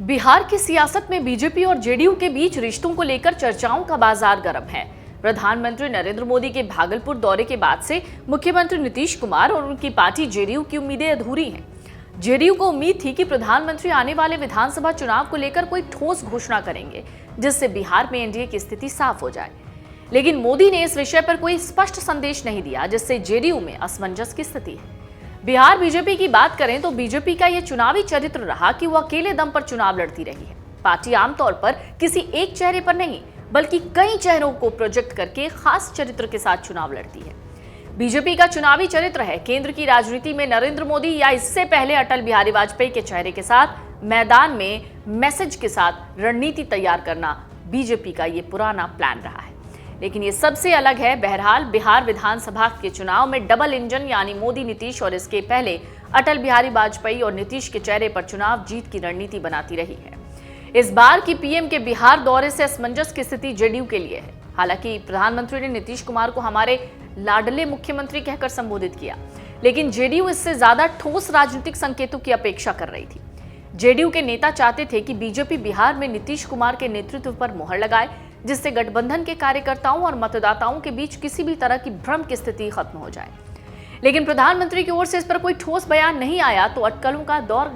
बिहार की सियासत में बीजेपी और जेडीयू के बीच रिश्तों को लेकर चर्चाओं का बाजार गर्म है। प्रधानमंत्री नरेंद्र मोदी के भागलपुर दौरे के बाद से मुख्यमंत्री नीतीश कुमार और उनकी पार्टी जेडीयू की उम्मीदें अधूरी हैं। जेडीयू को उम्मीद थी कि प्रधानमंत्री आने वाले विधानसभा चुनाव को लेकर कोई ठोस घोषणा करेंगे, जिससे बिहार में एनडीए की स्थिति साफ हो जाए। लेकिन मोदी ने इस विषय पर कोई स्पष्ट संदेश नहीं दिया, जिससे जेडीयू में असमंजस की स्थिति है। बिहार बीजेपी की बात करें तो बीजेपी का यह चुनावी चरित्र रहा कि वो अकेले दम पर चुनाव लड़ती रही है। पार्टी आमतौर पर किसी एक चेहरे पर नहीं, बल्कि कई चेहरों को प्रोजेक्ट करके खास चरित्र के साथ चुनाव लड़ती है। बीजेपी का चुनावी चरित्र है केंद्र की राजनीति में नरेंद्र मोदी या इससे पहले अटल बिहारी वाजपेयी के चेहरे के साथ मैदान में मैसेज के साथ रणनीति तैयार करना। बीजेपी का ये पुराना प्लान रहा है, लेकिन ये सबसे अलग है। बहरहाल बिहार विधानसभा के चुनाव में डबल इंजन यानी मोदी नीतीश और इसके पहले अटल बिहारी वाजपेयी और नीतीश के चेहरे पर चुनाव जीत की रणनीति बनाती रही है। इस बार की पीएम के बिहार दौरे से असमंजस की स्थिति जेडीयू के लिए है। हालांकि प्रधानमंत्री ने नीतीश कुमार को हमारे लाडले मुख्यमंत्री कहकर संबोधित किया, लेकिन जेडीयू इससे ज्यादा ठोस राजनीतिक संकेतों की अपेक्षा कर रही थी। जेडीयू के नेता चाहते थे कि बीजेपी बिहार में नीतीश कुमार के नेतृत्व पर मोहर लगाए, जिससे गठबंधन के कार्यकर्ताओं और मतदाताओं के बीच किसी भी तरह की भ्रम की स्थिति खत्म हो जाए। लेकिन प्रधानमंत्री की ओर से इस पर कोई ठोस बयान नहीं आया, तो अटकलों का दौर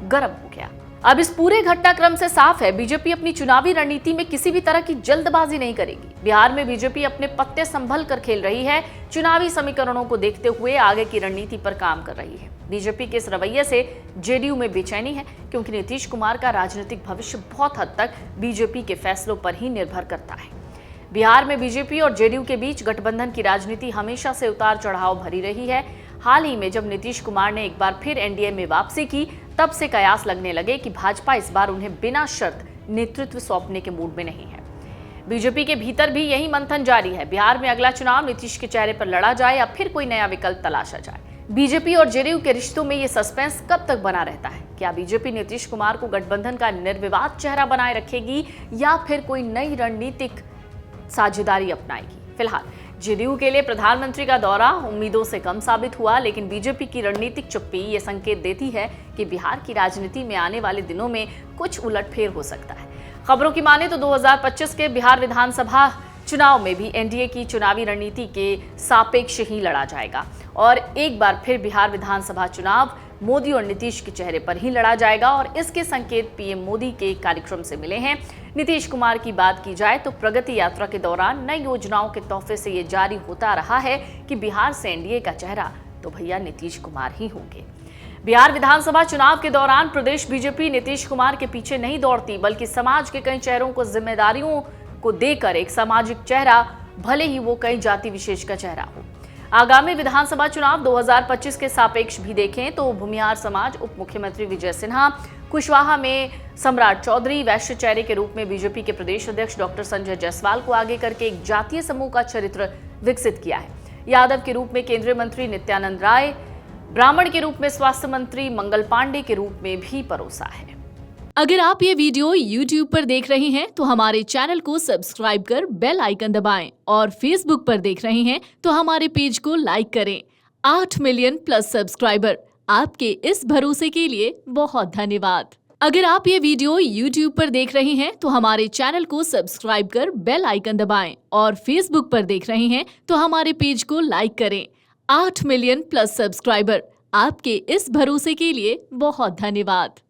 गर्म हो गया। अब इस पूरे घटनाक्रम से साफ है, बीजेपी अपनी चुनावी रणनीति में किसी भी तरह की जल्दबाजी नहीं करेगी। बिहार में बीजेपी अपने पत्ते संभल कर खेल रही है, चुनावी समीकरणों को देखते हुए आगे की रणनीति पर काम कर रही है। बीजेपी के इस रवैये से जेडीयू में बेचैनी है, क्योंकि नीतीश कुमार का राजनीतिक भविष्य बहुत हद तक बीजेपी के फैसलों पर ही निर्भर करता है। बिहार में बीजेपी और जेडीयू के बीच गठबंधन की राजनीति हमेशा से उतार चढ़ाव भरी रही है। हाल ही में जब नीतीश कुमार ने एक बार फिर एनडीए में वापसी की, तब से कयास लगने लगे कि भाजपा इस बार उन्हें बिना शर्त नेतृत्व सौंपने के मूड में नहीं है। बीजेपी के भीतर भी यही मंथन जारी है। बिहार में अगला चुनाव नीतीश के चेहरे पर लड़ा जाए या फिर कोई नया विकल्प तलाशा जाए। बीजेपी और जेडीयू के रिश्तों में ये सस्पेंस कब तक बना रहता है? क्या बीजेपी नीतीश कुमार को गठबंधन का निर्विवाद चेहरा बनाए रखेगी या फिर कोई नई रणनीतिक साझेदारी अपनाएगी? फिलहाल जेडीयू के लिए प्रधानमंत्री का दौरा उम्मीदों से कम साबित हुआ, लेकिन बीजेपी की रणनीतिक चुप्पी ये संकेत देती है कि बिहार की राजनीति में आने वाले दिनों में कुछ उलटफेर हो सकता है। खबरों की माने तो 2025 के बिहार विधानसभा चुनाव में भी एनडीए की चुनावी रणनीति के सापेक्ष ही लड़ा जाएगा और एक बार फिर बिहार विधानसभा चुनाव मोदी और नीतीश के चेहरे पर ही लड़ा जाएगा और इसके संकेत पीएम मोदी के कार्यक्रम से मिले हैं। नीतीश कुमार की बात की जाए तो प्रगति यात्रा के दौरान नई योजनाओं के तोहफे से ये जारी होता रहा है कि बिहार से एनडीए का चेहरा तो भैया नीतीश कुमार ही होंगे। बिहार विधानसभा चुनाव के दौरान प्रदेश बीजेपी नीतीश कुमार के पीछे नहीं दौड़ती, बल्कि समाज के कई चेहरों को जिम्मेदारियों को देकर एक सामाजिक चेहरा, भले ही वो कई जाति विशेष का चेहरा हो। आगामी विधानसभा चुनाव 2025 के सापेक्ष भी देखें तो भूमिहार समाज, उप मुख्यमंत्री विजय सिन्हा, कुशवाहा में सम्राट चौधरी, वैश्य चेहरे के रूप में बीजेपी के प्रदेश अध्यक्ष डॉक्टर संजय जायसवाल को आगे करके एक जातीय समूह का चरित्र विकसित किया है। यादव के रूप में केंद्रीय मंत्री नित्यानंद राय, ब्राह्मण के रूप में स्वास्थ्य मंत्री मंगल पांडे के रूप में भी परोसा है। अगर आप ये वीडियो YouTube पर देख रहे हैं तो हमारे चैनल को सब्सक्राइब कर बेल आइकन दबाएं और Facebook पर देख रहे हैं तो हमारे पेज को लाइक करें। 8 मिलियन प्लस सब्सक्राइबर, आपके इस भरोसे के लिए बहुत धन्यवाद। अगर आप ये वीडियो YouTube पर देख रहे हैं तो हमारे चैनल को सब्सक्राइब कर बेल आइकन दबाएं और Facebook पर देख रहे हैं तो हमारे पेज को लाइक करें। 8 मिलियन प्लस सब्सक्राइबर, आपके इस भरोसे के लिए बहुत धन्यवाद।